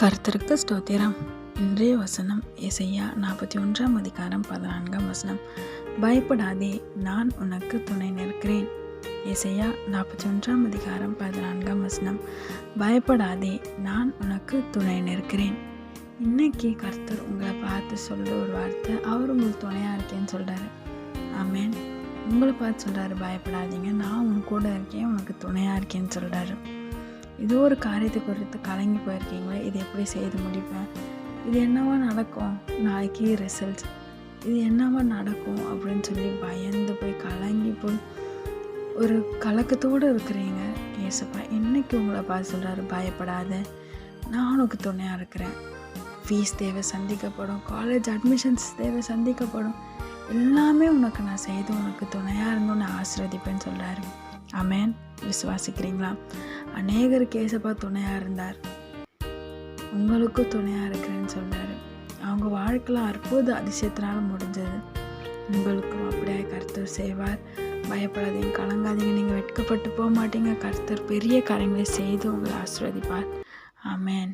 கர்த்தருக்கு ஸ்தோத்திரம். இன்றைய வசனம் ஏசாயா 41:14. பயப்படாதே, நான் உனக்கு துணை நிற்கிறேன். ஏசாயா 41:14. பயப்படாதே, நான் உனக்கு துணை நிற்கிறேன். இன்னைக்கு கர்த்தர் உங்களை பார்த்து சொல்ல ஒரு வார்த்தை, அவர் உங்களுக்கு துணையாக இருக்கேன்னு சொல்கிறாரு. ஆமேன். உங்களை பார்த்து சொல்கிறாரு, பயப்படாதீங்க, நான் உன் கூட இருக்கேன், உனக்கு துணையாக இருக்கேன்னு சொல்கிறாரு. ஏதோ ஒரு காரியத்தை குறித்து கலங்கி போயிருக்கீங்களே, இது எப்படி செய்து முடிப்பேன், இது என்னவா நடக்கும், நாளைக்கு ரிசல்ட்ஸ், இது என்னவா நடக்கும் அப்படின்னு சொல்லி பயந்து போய் கலங்கி போய் ஒரு கலக்கத்தோடு இருக்கிறீங்க. ஏசப்பா இன்னைக்கு உங்களை பார்த்து சொல்கிறாரு, பயப்படாத, நான் உனக்கு துணையாக இருக்கிறேன். ஃபீஸ் தேவை சந்திக்கப்படும், காலேஜ் அட்மிஷன்ஸ் தேவை சந்திக்கப்படும், எல்லாமே உனக்கு நான் செய்து உனக்கு துணையாக இருந்தோன்னு ஆசீர்வதிப்பேன்னு சொல்கிறாரு. ஆமேன். விசுவாசிக்கிறீங்களா? அநேகருக்கு ஏசப்பா துணையாக இருந்தார், உங்களுக்கும் துணையாக இருக்கிறேன்னு சொல்கிறாரு. அவங்க வாழ்க்கையில் அற்புத அதிசயத்தினால முடிஞ்சது, உங்களுக்கும் அப்படியே கர்த்தர் செய்வார். பயப்படாதீங்க, கலங்காதீங்க, நீங்கள் வெட்கப்பட்டு போக மாட்டீங்க. கர்த்தர் பெரிய காரியங்களை செய்து உங்களை ஆசீர்வதிப்பார். ஆமேன்.